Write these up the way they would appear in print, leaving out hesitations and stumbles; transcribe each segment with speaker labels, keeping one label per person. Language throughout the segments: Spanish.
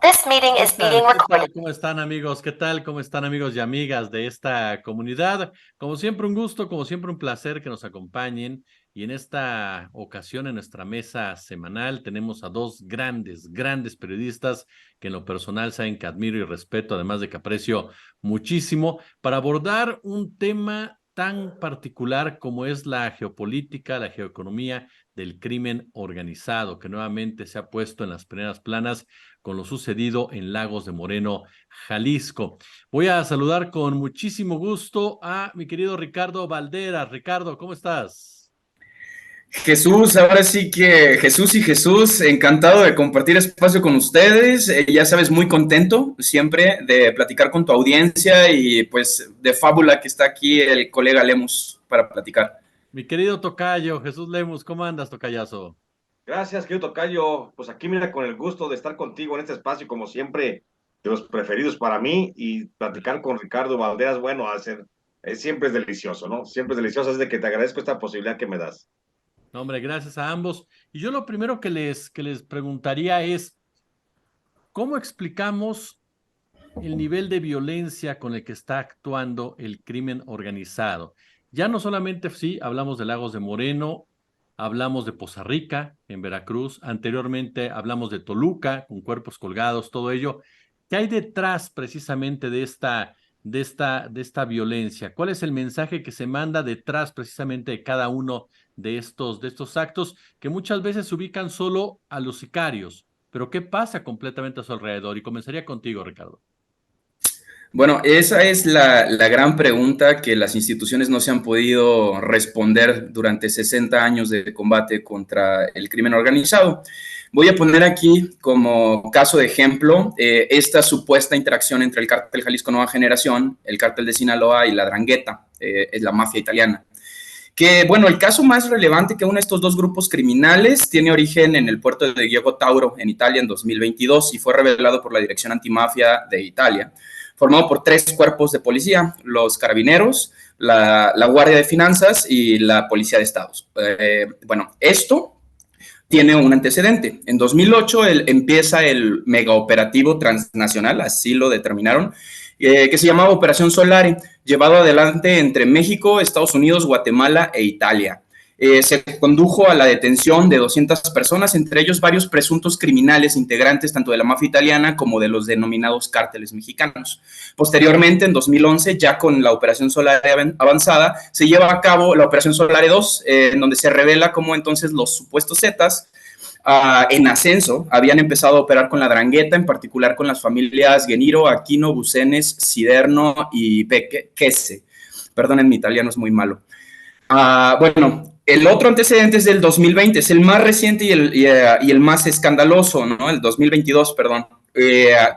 Speaker 1: This meeting is being
Speaker 2: ¿Qué
Speaker 1: recorded.
Speaker 2: tal? ¿Cómo están, amigos? ¿Qué tal? ¿Cómo están, amigos y amigas de esta comunidad? Como siempre, un gusto, como siempre, un placer que nos acompañen. Y en esta ocasión, en nuestra mesa semanal, tenemos a dos grandes periodistas que en lo personal saben que admiro y respeto, además de que aprecio muchísimo, para abordar un tema tan particular como es la geopolítica, la geoeconomía del crimen organizado, que nuevamente se ha puesto en las primeras planas con lo sucedido en Lagos de Moreno, Jalisco. Voy a saludar con muchísimo gusto a mi querido Ricardo Valderas. Ricardo, ¿cómo estás?
Speaker 3: Jesús, ahora sí que Jesús, encantado de compartir espacio con ustedes. Ya sabes, muy contento siempre de platicar con tu audiencia y pues de fábula que está aquí el colega Lemus para platicar.
Speaker 2: Mi querido tocayo, Jesús Lemus, ¿cómo andas, tocayazo?
Speaker 4: Gracias, querido tocayo. Pues aquí mira, con el gusto de estar contigo en este espacio, como siempre, de los preferidos para mí, y platicar con Ricardo Valderas, bueno, siempre es delicioso, ¿no? Siempre es delicioso, es de que te agradezco esta posibilidad que me das.
Speaker 2: No, hombre, gracias a ambos. Y yo lo primero que les preguntaría es, ¿cómo explicamos el nivel de violencia con el que está actuando el crimen organizado? Ya no solamente, sí, hablamos de Lagos de Moreno, hablamos de Poza Rica, en Veracruz, anteriormente hablamos de Toluca, con cuerpos colgados, todo ello. ¿Qué hay detrás precisamente de esta violencia? ¿Cuál es el mensaje que se manda detrás precisamente de cada uno de estos actos que muchas veces se ubican solo a los sicarios? Pero ¿qué pasa completamente a su alrededor? Y comenzaría contigo, Ricardo.
Speaker 3: Bueno, esa es la gran pregunta que las instituciones no se han podido responder durante 60 años de combate contra el crimen organizado. Voy a poner aquí como caso de ejemplo esta supuesta interacción entre el cártel Jalisco Nueva Generación, el cártel de Sinaloa y la 'Ndrangheta, es la mafia italiana. Que, bueno, el caso más relevante que une estos dos grupos criminales tiene origen en el puerto de Giogo Tauro, en Italia, en 2022, y fue revelado por la Dirección Antimafia de Italia, formado por 3 cuerpos de policía: los carabineros, la Guardia de Finanzas y la Policía de Estados. Bueno, esto tiene un antecedente. En 2008 empieza el megaoperativo transnacional, así lo determinaron, que se llamaba Operación Solare, llevado adelante entre México, Estados Unidos, Guatemala e Italia. Se condujo a la detención de 200 personas, entre ellos varios presuntos criminales integrantes tanto de la mafia italiana como de los denominados cárteles mexicanos. Posteriormente, en 2011, ya con la Operación Solare avanzada, se lleva a cabo la Operación Solare 2, en donde se revela cómo entonces los supuestos Zetas en ascenso habían empezado a operar con la 'Ndrangheta, en particular con las familias Geniro, Aquino, Bucenes, Siderno y Becchese. Perdonen, mi italiano es muy malo. Bueno, el otro antecedente es del 2020, es el más reciente y el más escandaloso, ¿no? El 2022, perdón.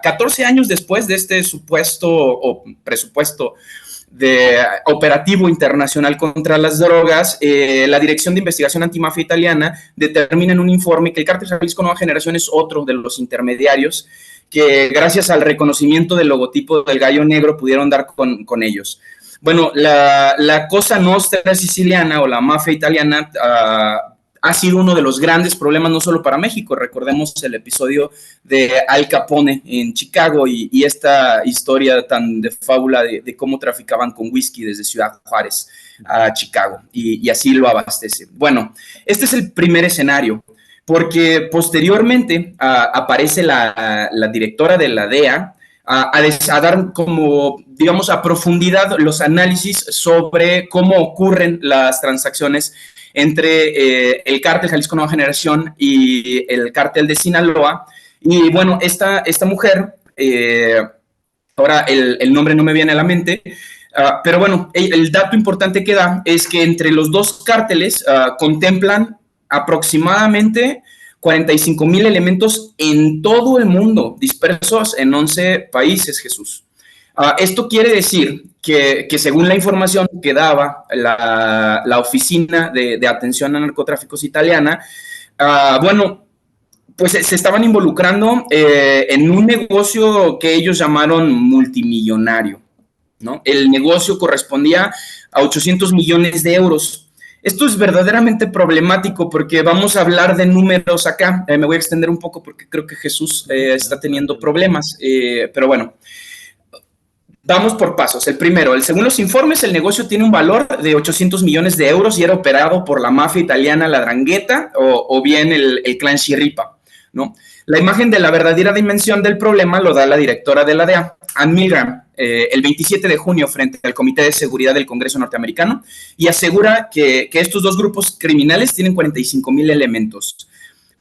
Speaker 3: 14 años después de este supuesto o presupuesto de operativo internacional contra las drogas, la Dirección de Investigación Antimafia Italiana determina en un informe que el cártel Jalisco Nueva Generación es otro de los intermediarios que, gracias al reconocimiento del logotipo del gallo negro, pudieron dar con ellos. Bueno, la Cosa Nostra siciliana o la mafia italiana ha sido uno de los grandes problemas no solo para México. Recordemos el episodio de Al Capone en Chicago y esta historia tan de fábula de cómo traficaban con whisky desde Ciudad Juárez a Chicago y así lo abastece. Bueno, este es el primer escenario, porque posteriormente aparece la directora de la DEA a dar como, digamos, a profundidad los análisis sobre cómo ocurren las transacciones entre el cártel Jalisco Nueva Generación y el cártel de Sinaloa. Y bueno, esta mujer, ahora el nombre no me viene a la mente, pero bueno, el dato importante que da es que entre los dos cárteles contemplan aproximadamente 45,000 elementos en todo el mundo, dispersos en 11 países, Jesús. Esto quiere decir que según la información que daba la Oficina de Atención a Narcotráficos italiana, bueno, pues se estaban involucrando en un negocio que ellos llamaron multimillonario, ¿no? El negocio correspondía a 800 millones de euros. Esto es verdaderamente problemático porque vamos a hablar de números acá. Me voy a extender un poco porque creo que Jesús está teniendo problemas, pero bueno. Vamos por pasos. El primero, según los informes, el negocio tiene un valor de 800 millones de euros y era operado por la mafia italiana La 'Ndrangheta o bien el clan Schirripa, ¿no? La imagen de la verdadera dimensión del problema lo da la directora de la DEA, Ann Milgram, el 27 de junio frente al Comité de Seguridad del Congreso norteamericano y asegura que estos dos grupos criminales tienen 45,000 elementos.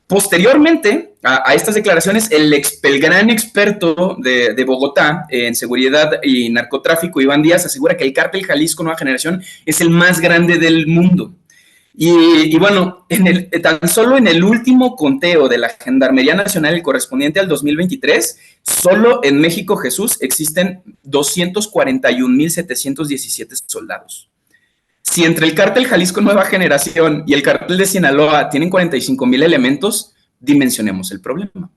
Speaker 3: Posteriormente a estas declaraciones, el gran experto de Bogotá en seguridad y narcotráfico, Iván Díaz, asegura que el cártel Jalisco Nueva Generación es el más grande del mundo. Y bueno, tan solo en el último conteo de la Gendarmería Nacional, el correspondiente al 2023, solo en México, Jesús, existen 241,717 soldados. Si entre el cártel Jalisco Nueva Generación y el cártel de Sinaloa tienen 45,000 elementos, dimensionemos el problema.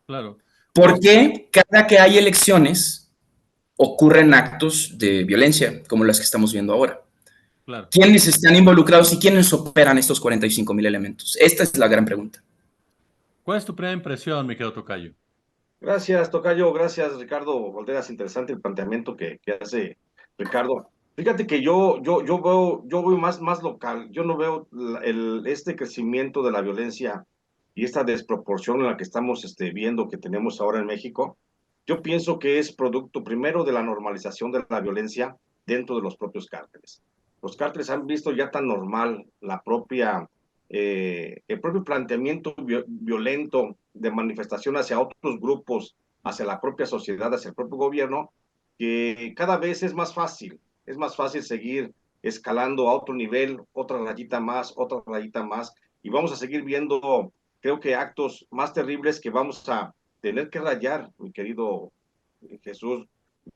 Speaker 2: Claro.
Speaker 3: ¿Por qué cada que hay elecciones ocurren actos de violencia como las que estamos viendo ahora? Claro. ¿Quiénes están involucrados y quiénes operan estos 45,000 elementos? Esta es la gran pregunta.
Speaker 2: ¿Cuál es tu primera impresión, mi querido tocayo?
Speaker 4: Gracias, tocayo. Gracias, Ricardo Valderas. Interesante el planteamiento que hace Ricardo. Fíjate que yo veo más local. Yo no veo este crecimiento de la violencia y esta desproporción en la que estamos viendo que tenemos ahora en México. Yo pienso que es producto primero de la normalización de la violencia dentro de los propios cárteles. Los cárteles han visto ya tan normal el propio planteamiento violento de manifestación hacia otros grupos, hacia la propia sociedad, hacia el propio gobierno, que cada vez es más fácil seguir escalando a otro nivel, otra rayita más, y vamos a seguir viendo, creo que actos más terribles que vamos a tener que rayar, mi querido Jesús,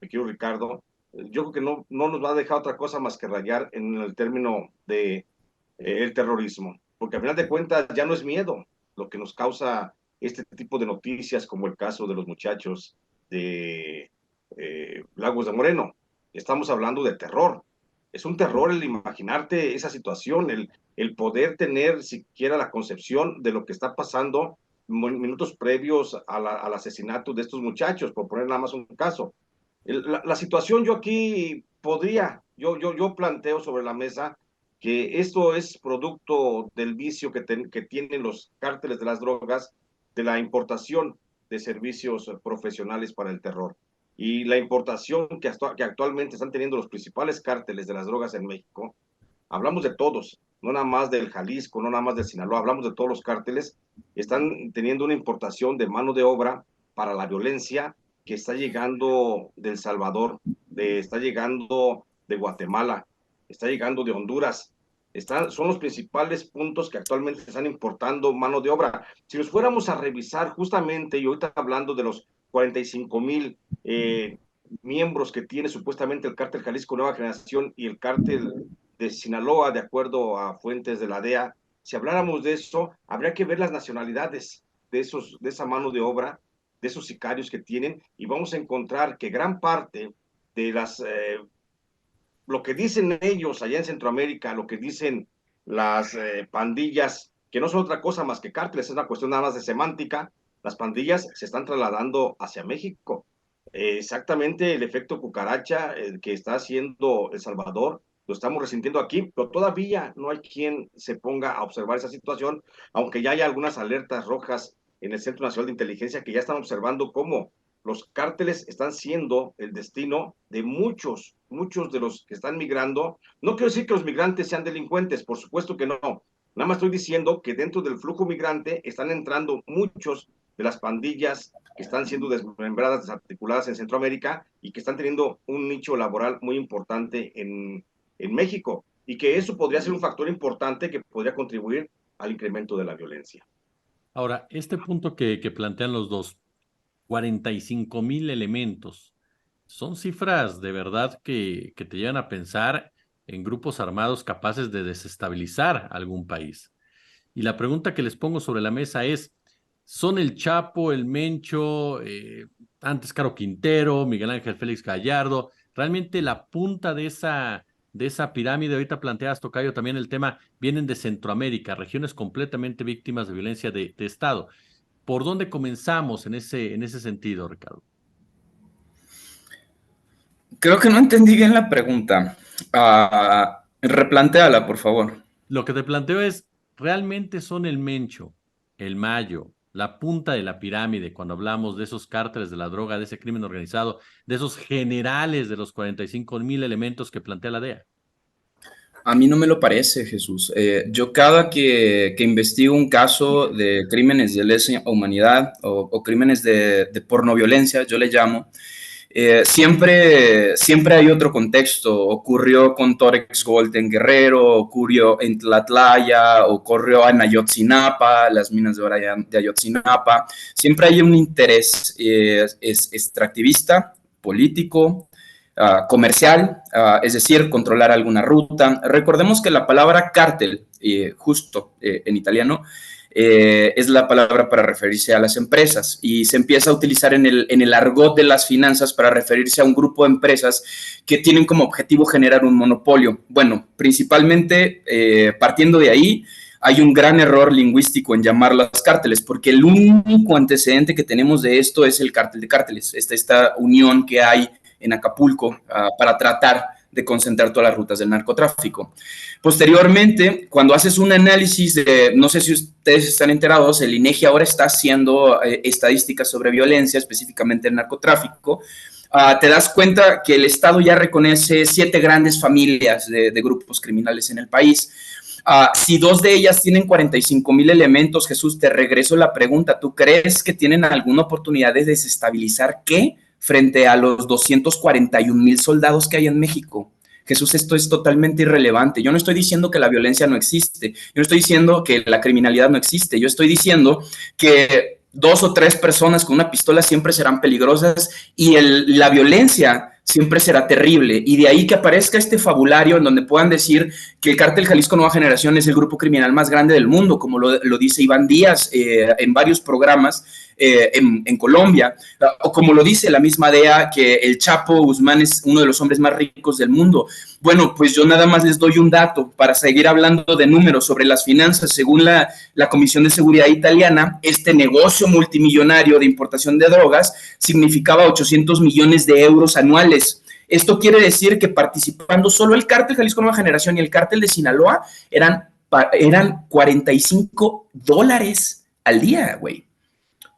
Speaker 4: mi querido Ricardo. Yo creo que no nos va a dejar otra cosa más que rayar en el término de el terrorismo, porque al final de cuentas ya no es miedo lo que nos causa este tipo de noticias, como el caso de los muchachos de Lagos de Moreno. Estamos hablando de terror. Es un terror el imaginarte esa situación, el poder tener siquiera la concepción de lo que está pasando minutos previos al asesinato de estos muchachos, por poner nada más un caso. La situación yo aquí yo planteo sobre la mesa que esto es producto del vicio que tienen los cárteles de las drogas, de la importación de servicios profesionales para el terror. Y la importación que actualmente están teniendo los principales cárteles de las drogas en México, hablamos de todos, no nada más del Jalisco, no nada más del Sinaloa, hablamos de todos los cárteles, están teniendo una importación de mano de obra para la violencia que está llegando de El Salvador, está llegando de Guatemala, está llegando de Honduras. Son los principales puntos que actualmente están importando mano de obra. Si nos fuéramos a revisar justamente, y ahorita hablando de los 45,000 miembros que tiene supuestamente el cártel Jalisco Nueva Generación y el cártel de Sinaloa, de acuerdo a fuentes de la DEA, si habláramos de eso, habría que ver las nacionalidades de esa mano de obra, de esos sicarios que tienen, y vamos a encontrar que gran parte de lo que dicen ellos allá en Centroamérica, lo que dicen las pandillas, que no son otra cosa más que cárteles, es una cuestión nada más de semántica, las pandillas se están trasladando hacia México. Exactamente el efecto cucaracha que está haciendo El Salvador, lo estamos resintiendo aquí, pero todavía no hay quien se ponga a observar esa situación, aunque ya hay algunas alertas rojas en el Centro Nacional de Inteligencia que ya están observando cómo los cárteles están siendo el destino de muchos de los que están migrando. No quiero decir que los migrantes sean delincuentes, por supuesto que no. Nada más estoy diciendo que dentro del flujo migrante están entrando muchos de las pandillas que están siendo desmembradas, desarticuladas en Centroamérica y que están teniendo un nicho laboral muy importante en México. Y que eso podría ser un factor importante que podría contribuir al incremento de la violencia.
Speaker 2: Ahora, este punto que plantean los dos, 45,000 elementos, son cifras de verdad que te llevan a pensar en grupos armados capaces de desestabilizar algún país. Y la pregunta que les pongo sobre la mesa es, ¿son el Chapo, el Mencho, antes Caro Quintero, Miguel Ángel Félix Gallardo, realmente la punta de esa de esa pirámide? Ahorita planteas, tocayo, también el tema, vienen de Centroamérica, regiones completamente víctimas de violencia de Estado. ¿Por dónde comenzamos en ese sentido, Ricardo?
Speaker 3: Creo que no entendí bien la pregunta. Replantéala, por favor.
Speaker 2: Lo que te planteo es, ¿realmente son el Mencho, el Mayo, la punta de la pirámide, cuando hablamos de esos cárteles de la droga, de ese crimen organizado, de esos generales de los 45,000 elementos que plantea la DEA?
Speaker 3: A mí no me lo parece, Jesús. Yo cada que investigo un caso de crímenes de lesa humanidad o crímenes de pornoviolencia, yo le llamo, siempre hay otro contexto. Ocurrió con Torex Gold en Guerrero, ocurrió en Tlatlaya, ocurrió en Ayotzinapa, las minas de oro de Ayotzinapa. Siempre hay un interés extractivista, político, comercial, es decir, controlar alguna ruta. Recordemos que la palabra cártel, justo en italiano, es la palabra para referirse a las empresas y se empieza a utilizar en el argot de las finanzas para referirse a un grupo de empresas que tienen como objetivo generar un monopolio. Bueno, principalmente partiendo de ahí, hay un gran error lingüístico en llamarlas cárteles, porque el único antecedente que tenemos de esto es el cártel de cárteles, esta unión que hay en Acapulco para tratar de concentrar todas las rutas del narcotráfico. Posteriormente, cuando haces un análisis de, no sé si ustedes están enterados, el INEGI ahora está haciendo estadísticas sobre violencia, específicamente el narcotráfico, te das cuenta que el Estado ya reconoce 7 grandes familias de grupos criminales en el país. Si 2 de ellas tienen 45,000 elementos, Jesús, te regreso la pregunta, ¿tú crees que tienen alguna oportunidad de desestabilizar qué? Frente a los 241,000 soldados que hay en México. Jesús, esto es totalmente irrelevante. Yo no estoy diciendo que la violencia no existe, yo no estoy diciendo que la criminalidad no existe, yo estoy diciendo que 2 o 3 personas con una pistola siempre serán peligrosas y la violencia siempre será terrible, y de ahí que aparezca este fabulario en donde puedan decir que el Cártel Jalisco Nueva Generación es el grupo criminal más grande del mundo, como lo dice Iván Díaz en varios programas en Colombia, o como lo dice la misma DEA, que el Chapo Guzmán es uno de los hombres más ricos del mundo. Bueno, pues yo nada más les doy un dato para seguir hablando de números sobre las finanzas. Según la Comisión de Seguridad italiana, este negocio multimillonario de importación de drogas significaba 800 millones de euros anuales. Esto quiere decir que participando solo el Cártel Jalisco Nueva Generación y el Cártel de Sinaloa eran $45 al día, güey.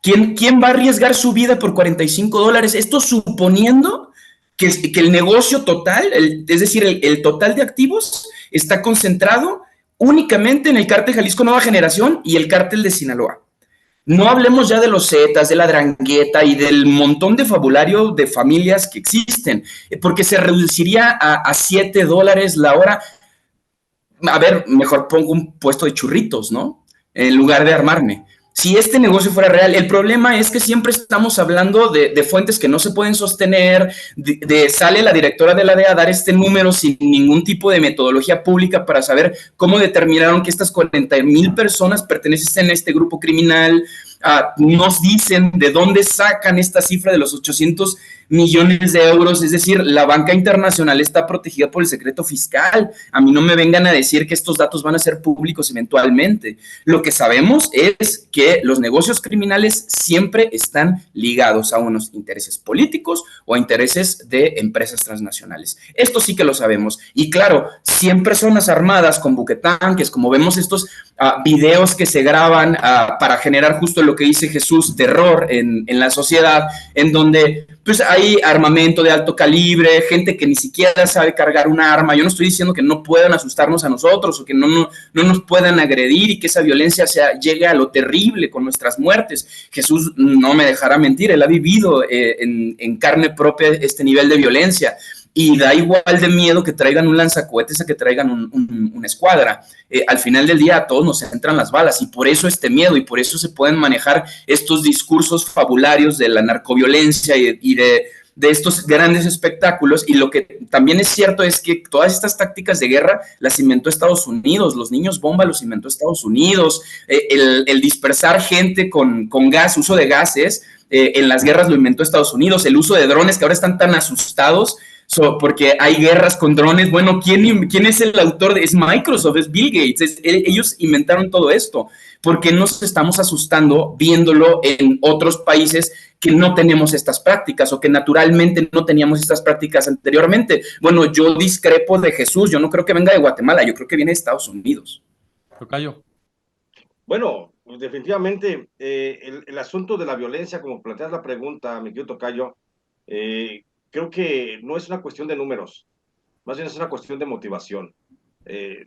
Speaker 3: ¿Quién va a arriesgar su vida por $45? Esto suponiendo que el negocio total, es decir, el total de activos está concentrado únicamente en el Cártel Jalisco Nueva Generación y el Cártel de Sinaloa. No hablemos ya de los Zetas, de la Drangheta y del montón de fabulario de familias que existen, porque se reduciría a $7 la hora. A ver, mejor pongo un puesto de churritos, ¿no? En lugar de armarme. Si este negocio fuera real, el problema es que siempre estamos hablando de fuentes que no se pueden sostener, sale la directora de la DEA a dar este número sin ningún tipo de metodología pública para saber cómo determinaron que estas 40,000 personas pertenecen a este grupo criminal. Nos dicen de dónde sacan esta cifra de los 800 millones de euros, es decir, la banca internacional está protegida por el secreto fiscal. A mí no me vengan a decir que estos datos van a ser públicos eventualmente. Lo que sabemos es que los negocios criminales siempre están ligados a unos intereses políticos o a intereses de empresas transnacionales. Esto sí que lo sabemos. Y claro, 100 personas armadas con buquetanques, como vemos estos videos que se graban para generar justo lo que dice Jesús, terror en la sociedad, en donde pues hay armamento de alto calibre, gente que ni siquiera sabe cargar un arma. Yo no estoy diciendo que no puedan asustarnos a nosotros o que no nos puedan agredir y que esa violencia llegue a lo terrible con nuestras muertes. Jesús no me dejará mentir, él ha vivido en carne propia este nivel de violencia. Y da igual de miedo que traigan un lanzacohetes a que traigan una escuadra. Al final del día a todos nos entran las balas y por eso este miedo y por eso se pueden manejar estos discursos fabularios de la narcoviolencia y de estos grandes espectáculos. Y lo que también es cierto es que todas estas tácticas de guerra las inventó Estados Unidos, los niños bomba los inventó Estados Unidos, el dispersar gente con gas, uso de gases, en las guerras lo inventó Estados Unidos, el uso de drones que ahora están tan asustados Porque hay guerras con drones. Bueno, ¿quién es el autor? Es Microsoft, es Bill Gates. Ellos inventaron todo esto. ¿Por qué nos estamos asustando viéndolo en otros países que no tenemos estas prácticas o que naturalmente no teníamos estas prácticas anteriormente? Bueno, yo discrepo de Jesús. Yo no creo que venga de Guatemala. Yo creo que viene de Estados Unidos.
Speaker 2: Tocayo.
Speaker 4: Bueno, pues definitivamente el asunto de la violencia, como planteas la pregunta, mi querido Tocayo, creo que no es una cuestión de números, más bien es una cuestión de motivación. Eh,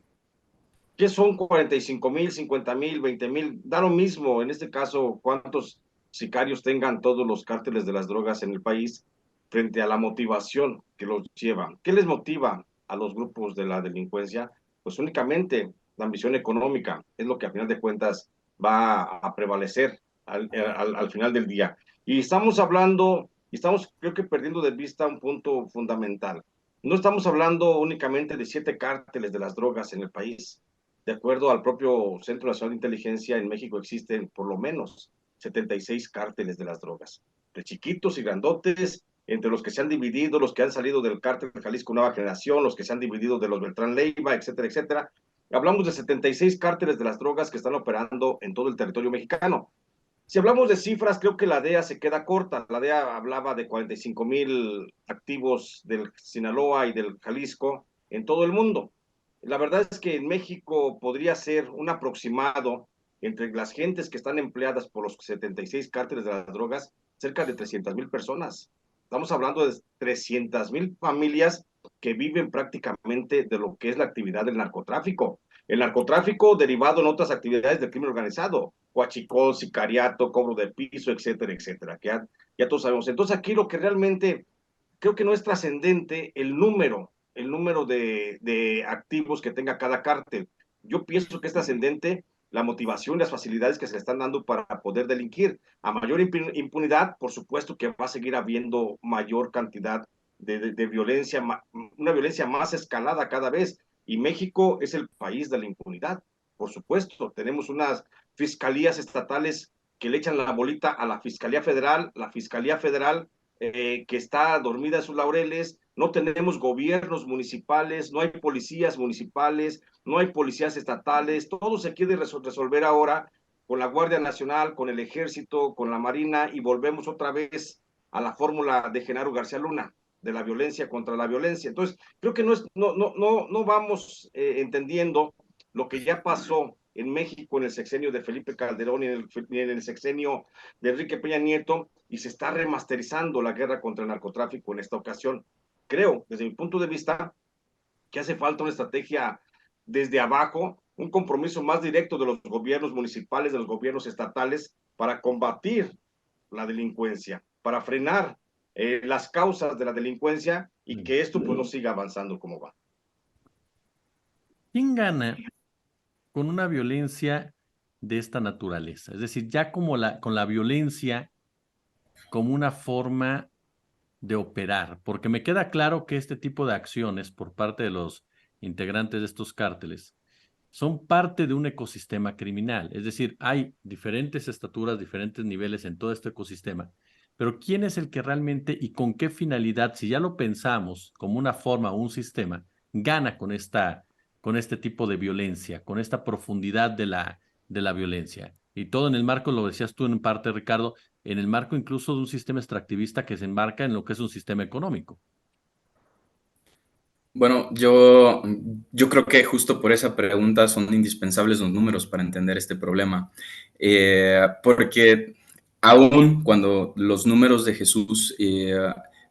Speaker 4: ¿Qué son 45,000, 50,000, 20,000? Da lo mismo, en este caso, cuántos sicarios tengan todos los cárteles de las drogas en el país frente a la motivación que los lleva. ¿Qué les motiva a los grupos de la delincuencia? Pues únicamente la ambición económica es lo que a final de cuentas va a prevalecer al final del día. Y estamos hablando, y estamos creo que perdiendo de vista un punto fundamental. No estamos hablando únicamente de 7 cárteles de las drogas en el país. De acuerdo al propio Centro Nacional de Inteligencia, en México existen por lo menos 76 cárteles de las drogas, de chiquitos y grandotes, entre los que se han dividido, los que han salido del cártel de Jalisco Nueva Generación, los que se han dividido de los Beltrán Leiva, etcétera, etcétera. Hablamos de 76 cárteles de las drogas que están operando en todo el territorio mexicano. Si hablamos de cifras, creo que la DEA se queda corta. La DEA hablaba de 45,000 activos del Sinaloa y del Jalisco en todo el mundo. La verdad es que en México podría ser un aproximado entre las gentes que están empleadas por los 76 cárteles de las drogas, cerca de 300,000 personas. Estamos hablando de 300,000 familias que viven prácticamente de lo que es la actividad del narcotráfico. El narcotráfico derivado en otras actividades del crimen organizado, huachicol, sicariato, cobro de piso, etcétera, etcétera, que ya todos sabemos. Entonces aquí lo que realmente creo que no es trascendente el número de activos que tenga cada cártel. Yo pienso que es trascendente la motivación y las facilidades que se le están dando para poder delinquir. A mayor impunidad, por supuesto que va a seguir habiendo mayor cantidad de violencia, una violencia más escalada cada vez. Y México es el país de la impunidad, por supuesto. Tenemos unas fiscalías estatales que le echan la bolita a la Fiscalía Federal que está dormida en sus laureles, no tenemos gobiernos municipales, no hay policías municipales, no hay policías estatales, todo se quiere resolver ahora con la Guardia Nacional, con el Ejército, con la Marina y volvemos otra vez a la fórmula de Genaro García Luna, de la violencia contra la violencia. Entonces, creo que no vamos entendiendo lo que ya pasó en México en el sexenio de Felipe Calderón y en el sexenio de Enrique Peña Nieto, y se está remasterizando la guerra contra el narcotráfico en esta ocasión. Creo, desde mi punto de vista, que hace falta una estrategia desde abajo, un compromiso más directo de los gobiernos municipales, de los gobiernos estatales, para combatir la delincuencia, para frenar las causas de la delincuencia y que esto pues no siga avanzando como va.
Speaker 2: ¿Quién gana con una violencia de esta naturaleza? Es decir, ya como con la violencia como una forma de operar, porque me queda claro que este tipo de acciones por parte de los integrantes de estos cárteles son parte de un ecosistema criminal. Es decir, hay diferentes estaturas, diferentes niveles en todo este ecosistema, pero ¿quién es el que realmente y con qué finalidad, si ya lo pensamos como una forma o un sistema, gana con este tipo de violencia, con esta profundidad de la violencia? Y todo en el marco, lo decías tú en parte, Ricardo, en el marco incluso de un sistema extractivista que se enmarca en lo que es un sistema económico.
Speaker 3: Bueno, yo creo que justo por esa pregunta son indispensables los números para entender este problema. Porque aún cuando los números de Jesús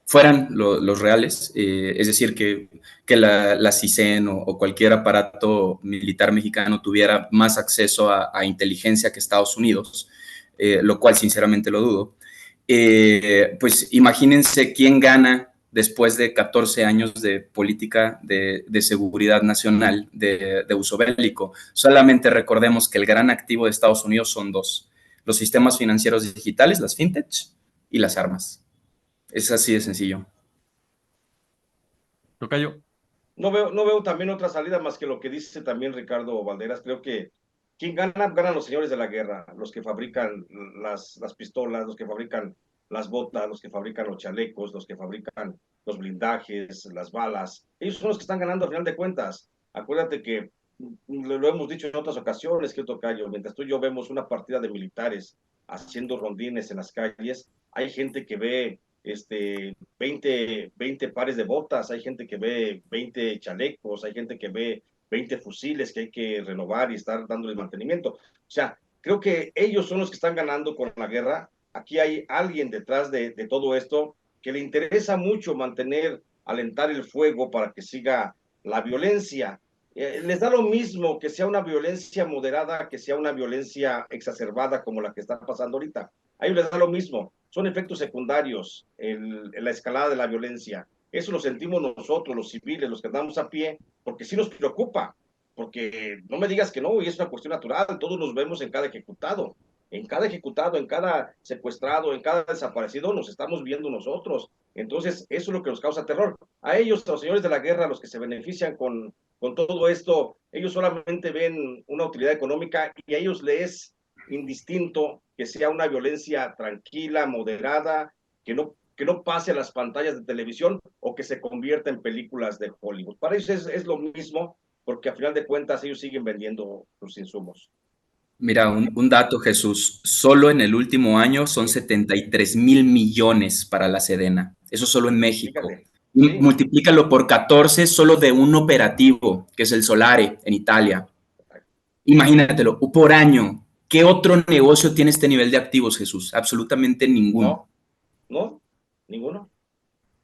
Speaker 3: fueran los reales, es decir, que la CISEN o cualquier aparato militar mexicano tuviera más acceso a inteligencia que Estados Unidos, lo cual sinceramente lo dudo, pues imagínense quién gana después de 14 años de política de seguridad nacional de uso bélico. Solamente recordemos que el gran activo de Estados Unidos son dos: los sistemas financieros digitales, las fintech, y las armas. Es así de sencillo.
Speaker 2: Tocayo.
Speaker 4: No veo también otra salida más que lo que dice también Ricardo Valderas. Creo que quien gana, ganan los señores de la guerra, los que fabrican las pistolas, los que fabrican las botas, los que fabrican los chalecos, los que fabrican los blindajes, las balas. Ellos son los que están ganando al final de cuentas. Acuérdate que lo hemos dicho en otras ocasiones, que Tocayo, mientras tú y yo vemos una partida de militares haciendo rondines en las calles, hay gente que ve 20 pares de botas, hay gente que ve 20 chalecos, hay gente que ve 20 fusiles que hay que renovar y estar dándole mantenimiento. O sea, creo que ellos son los que están ganando con la guerra. Aquí hay alguien detrás de todo esto que le interesa mucho mantener, alentar el fuego para que siga la violencia. Les da lo mismo que sea una violencia moderada, que sea una violencia exacerbada como la que está pasando ahorita. A ellos les da lo mismo. Son efectos secundarios en la escalada de la violencia. Eso lo sentimos nosotros, los civiles, los que andamos a pie, porque sí nos preocupa. Porque no me digas que no, y es una cuestión natural. Todos nos vemos en cada ejecutado. En cada secuestrado, en cada desaparecido, nos estamos viendo nosotros. Entonces, eso es lo que nos causa terror. A ellos, a los señores de la guerra, los que se benefician con todo esto, ellos solamente ven una utilidad económica y a ellos les es indistinto que sea una violencia tranquila, moderada, que no pase a las pantallas de televisión o que se convierta en películas de Hollywood. Para ellos es lo mismo, porque a final de cuentas ellos siguen vendiendo sus insumos.
Speaker 3: Mira, un dato, Jesús. Solo en el último año son 73,000 millones para la Sedena. Eso solo en México.
Speaker 4: Fíjate,
Speaker 3: Y
Speaker 4: sí.
Speaker 3: multiplícalo por 14 solo de un operativo, que es el Solare en Italia. Imagínatelo, por año. ¿Qué otro negocio tiene este nivel de activos, Jesús? Absolutamente ninguno.
Speaker 4: No, no, ninguno.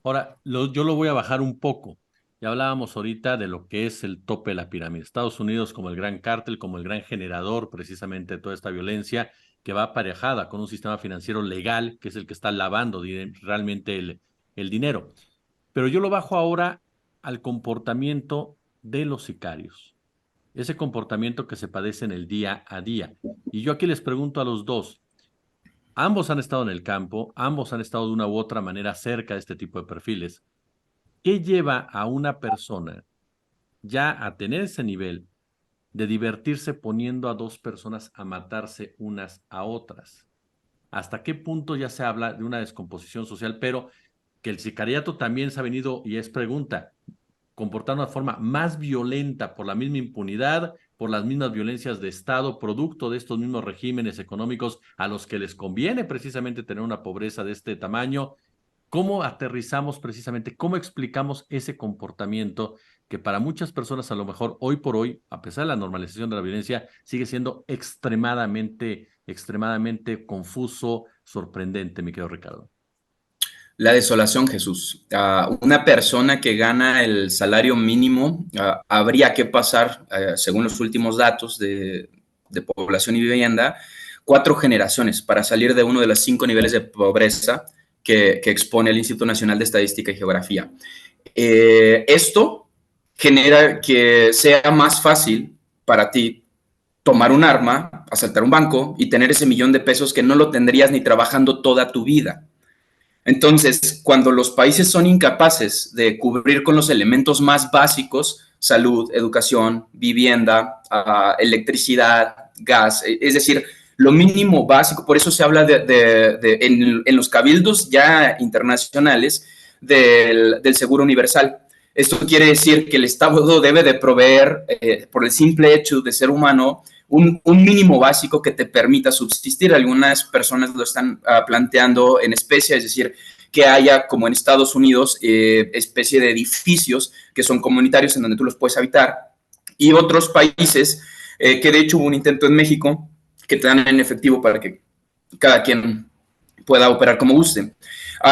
Speaker 2: Ahora, yo lo voy a bajar un poco. Ya hablábamos ahorita de lo que es el tope de la pirámide. Estados Unidos como el gran cártel, como el gran generador precisamente de toda esta violencia que va aparejada con un sistema financiero legal, que es el que está lavando realmente el dinero. Pero yo lo bajo ahora al comportamiento de los sicarios, ese comportamiento que se padece en el día a día. Y yo aquí les pregunto a los dos, ambos han estado en el campo, ambos han estado de una u otra manera cerca de este tipo de perfiles. ¿Qué lleva a una persona ya a tener ese nivel de divertirse poniendo a dos personas a matarse unas a otras? ¿Hasta qué punto ya se habla de una descomposición social? Pero que el sicariato también se ha venido, y es pregunta, comportando de una forma más violenta por la misma impunidad, por las mismas violencias de Estado, producto de estos mismos regímenes económicos a los que les conviene precisamente tener una pobreza de este tamaño. ¿Cómo aterrizamos precisamente, cómo explicamos ese comportamiento que para muchas personas a lo mejor hoy por hoy, a pesar de la normalización de la violencia, sigue siendo extremadamente confuso, sorprendente, mi querido Ricardo?
Speaker 3: La desolación, Jesús. Una persona que gana el salario mínimo, habría que pasar, según los últimos datos de población y vivienda, 4 generaciones para salir de uno de los 5 niveles de pobreza que expone el Instituto Nacional de Estadística y Geografía. Esto genera que sea más fácil para ti tomar un arma, asaltar un banco y tener ese $1,000,000 que no lo tendrías ni trabajando toda tu vida. Entonces, cuando los países son incapaces de cubrir con los elementos más básicos, salud, educación, vivienda, electricidad, gas, es decir, lo mínimo básico, por eso se habla en los cabildos ya internacionales del seguro universal. Esto quiere decir que el Estado debe de proveer, por el simple hecho de ser humano, un mínimo básico que te permita subsistir. Algunas personas lo están planteando en especie, es decir, que haya, como en Estados Unidos, especie de edificios que son comunitarios en donde tú los puedes habitar, y otros países, que de hecho hubo un intento en México, que te dan en efectivo para que cada quien pueda operar como guste.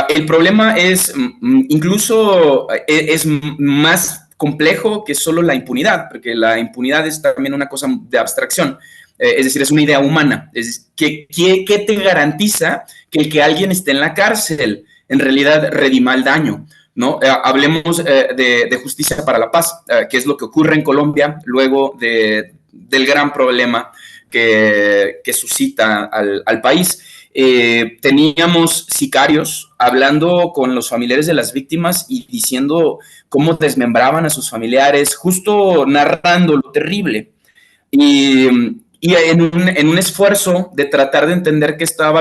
Speaker 3: El problema es incluso es más complejo que solo la impunidad, porque la impunidad es también una cosa de abstracción, es decir, es una idea humana. ¿Qué te garantiza que el que alguien esté en la cárcel en realidad redima el daño? ¿No? Hablemos de justicia para la paz, que es lo que ocurre en Colombia luego del gran problema que suscita al país. Teníamos sicarios hablando con los familiares de las víctimas y diciendo cómo desmembraban a sus familiares, justo narrando lo terrible. Y Y en un esfuerzo de tratar de entender qué estaba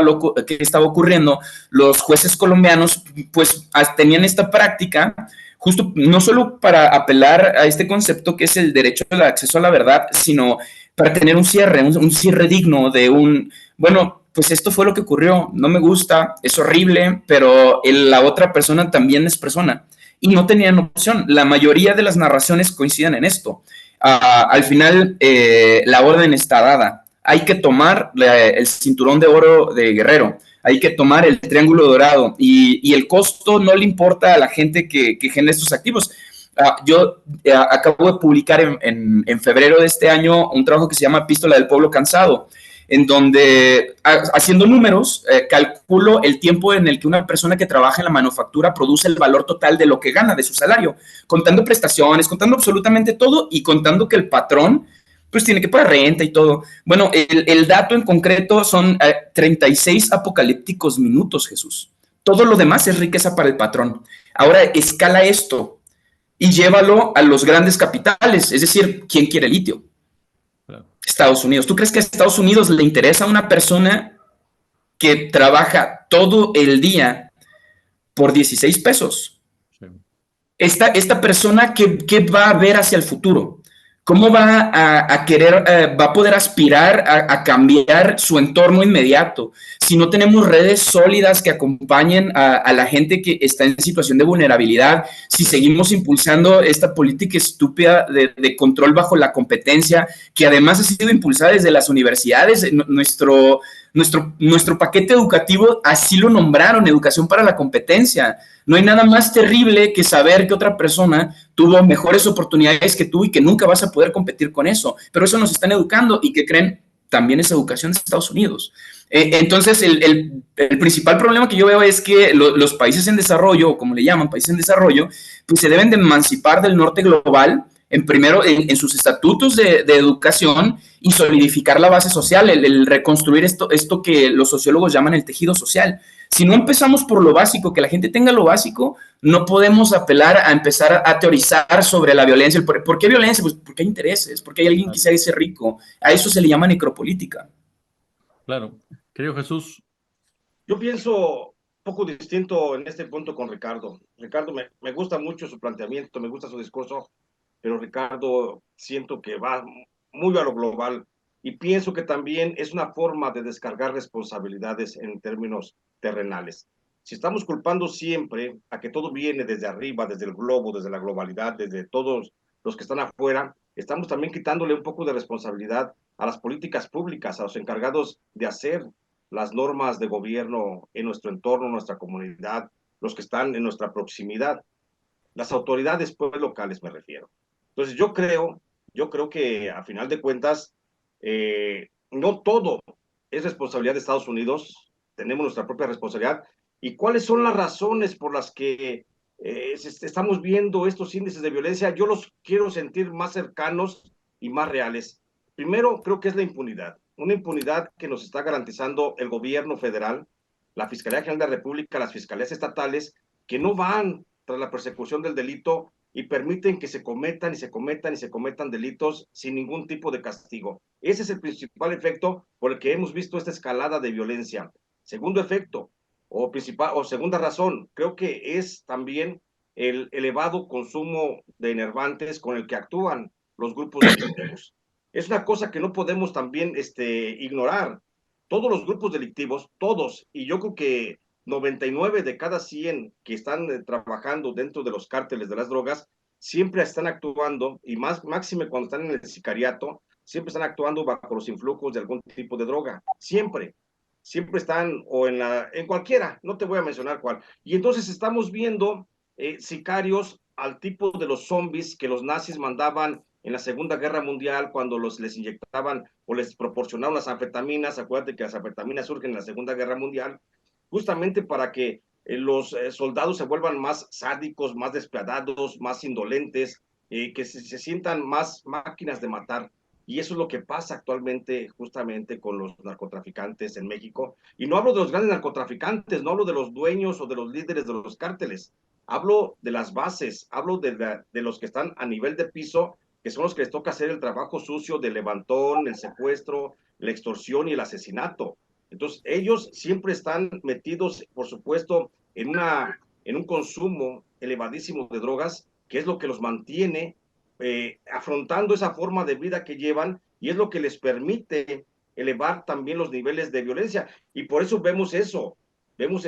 Speaker 3: ocurriendo, los jueces colombianos pues tenían esta práctica justo no solo para apelar a este concepto que es el derecho al acceso a la verdad, sino para tener un cierre digno de bueno, pues esto fue lo que ocurrió, no me gusta, es horrible, pero la otra persona también es persona. Y no tenían opción. La mayoría de las narraciones coinciden en esto. Al final la orden está dada. Hay que tomar el cinturón de oro de Guerrero, hay que tomar el triángulo dorado y el costo no le importa a la gente que genera estos activos. Yo acabo de publicar en febrero de este año un trabajo que se llama Epístola del Pueblo Cansado, en donde, haciendo números, calculo el tiempo en el que una persona que trabaja en la manufactura produce el valor total de lo que gana, de su salario, contando prestaciones, contando absolutamente todo y contando que el patrón pues tiene que pagar renta y todo. Bueno, el dato en concreto son 36 apocalípticos minutos, Jesús. Todo lo demás es riqueza para el patrón. Ahora escala esto y llévalo a los grandes capitales, es decir, ¿quién quiere litio? Estados Unidos. ¿Tú crees que a Estados Unidos le interesa a una persona que trabaja todo el día por 16 pesos? Sí. Esta persona, ¿qué va a ver hacia el futuro? ¿Cómo va a querer, va a poder aspirar a cambiar su entorno inmediato? Si no tenemos redes sólidas que acompañen a la gente que está en situación de vulnerabilidad, si seguimos impulsando esta política estúpida de control bajo la competencia, que además ha sido impulsada desde las universidades, nuestro paquete educativo así lo nombraron, educación para la competencia. No hay nada más terrible que saber que otra persona tuvo mejores oportunidades que tú y que nunca vas a poder competir con eso. Pero eso nos están educando y que creen también es educación de Estados Unidos. Entonces, el principal problema que yo veo es que los países en desarrollo, o como le llaman, países en desarrollo, pues se deben de emancipar del norte global, primero en sus estatutos de educación y solidificar la base social, el reconstruir esto que los sociólogos llaman el tejido social. Si no empezamos por lo básico, que la gente tenga lo básico, no podemos apelar a empezar a teorizar sobre la violencia. ¿Por qué violencia? Pues porque hay intereses, porque hay alguien que se hace rico. A eso se le llama necropolítica.
Speaker 2: Claro. Querido Jesús.
Speaker 4: Yo pienso poco distinto en este punto con Ricardo. Ricardo, me gusta mucho su planteamiento, me gusta su discurso, pero Ricardo siento que va muy a lo global y pienso que también es una forma de descargar responsabilidades en términos terrenales. Si estamos culpando siempre a que todo viene desde arriba, desde el globo, desde la globalidad, desde todos los que están afuera, estamos también quitándole un poco de responsabilidad a las políticas públicas, a los encargados de hacer las normas de gobierno en nuestro entorno, nuestra comunidad, los que están en nuestra proximidad, las autoridades pues, locales me refiero. Entonces yo creo que a final de cuentas, no todo es responsabilidad de Estados Unidos, tenemos nuestra propia responsabilidad. ¿Y cuáles son las razones por las que estamos viendo estos índices de violencia? Yo los quiero sentir más cercanos y más reales. Primero, creo que es la impunidad. Una impunidad que nos está garantizando el gobierno federal, la Fiscalía General de la República, las fiscalías estatales, que no van tras la persecución del delito y permiten que se cometan y se cometan y se cometan delitos sin ningún tipo de castigo. Ese es el principal efecto por el que hemos visto esta escalada de violencia. Segundo efecto, o segunda razón, creo que es también el elevado consumo de enervantes con el que actúan los grupos delictivos. Es una cosa que no podemos también ignorar. Todos los grupos delictivos, todos, y yo creo que 99 de cada 100 que están trabajando dentro de los cárteles de las drogas, siempre están actuando, y máxime cuando están en el sicariato, siempre están actuando bajo los influjos de algún tipo de droga. Siempre están, o en cualquiera, no te voy a mencionar cuál. Y entonces estamos viendo sicarios al tipo de los zombies que los nazis mandaban en la Segunda Guerra Mundial cuando les inyectaban o les proporcionaban las anfetaminas. Acuérdate que las anfetaminas surgen en la Segunda Guerra Mundial, justamente para que los soldados se vuelvan más sádicos, más despiadados, más indolentes, que se sientan más máquinas de matar. Y eso es lo que pasa actualmente justamente con los narcotraficantes en México. Y no hablo de los grandes narcotraficantes, no hablo de los dueños o de los líderes de los cárteles. Hablo de las bases, hablo de los que están a nivel de piso que son los que les toca hacer el trabajo sucio del levantón, el secuestro, la extorsión y el asesinato. Entonces, ellos siempre están metidos, por supuesto, en un consumo elevadísimo de drogas, que es lo que los mantiene afrontando esa forma de vida que llevan y es lo que les permite elevar también los niveles de violencia. Y por eso vemos eso, vemos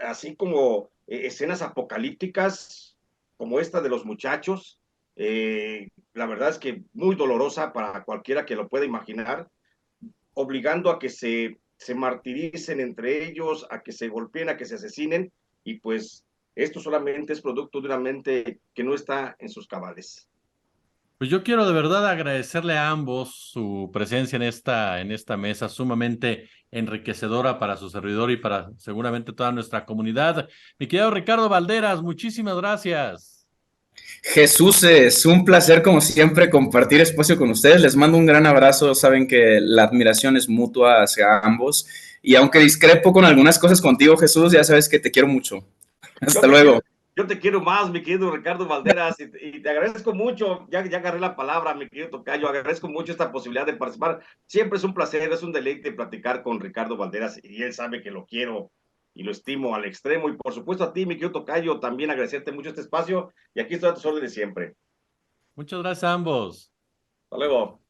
Speaker 4: así como escenas apocalípticas como esta de los muchachos, la verdad es que muy dolorosa para cualquiera que lo pueda imaginar, obligando a que se martiricen entre ellos, a que se golpeen, a que se asesinen, y pues esto solamente es producto de una mente que no está en sus cabales.
Speaker 2: Pues yo quiero de verdad agradecerle a ambos su presencia en esta mesa sumamente enriquecedora para su servidor y para seguramente toda nuestra comunidad. Mi querido Ricardo Valderas, muchísimas gracias.
Speaker 3: Jesús, es un placer como siempre compartir espacio con ustedes. Les mando un gran abrazo. Saben que la admiración es mutua hacia ambos. Y aunque discrepo con algunas cosas contigo, Jesús, ya sabes que te quiero mucho. Hasta luego.
Speaker 4: Yo te quiero más, mi querido Ricardo Valderas, y te agradezco mucho, ya agarré la palabra, mi querido tocayo, agradezco mucho esta posibilidad de participar. Siempre es un placer, es un deleite platicar con Ricardo Valderas, y él sabe que lo quiero y lo estimo al extremo. Y por supuesto a ti, mi querido tocayo, también agradecerte mucho este espacio, y aquí estoy a tus órdenes siempre.
Speaker 2: Muchas gracias a ambos.
Speaker 4: Hasta luego.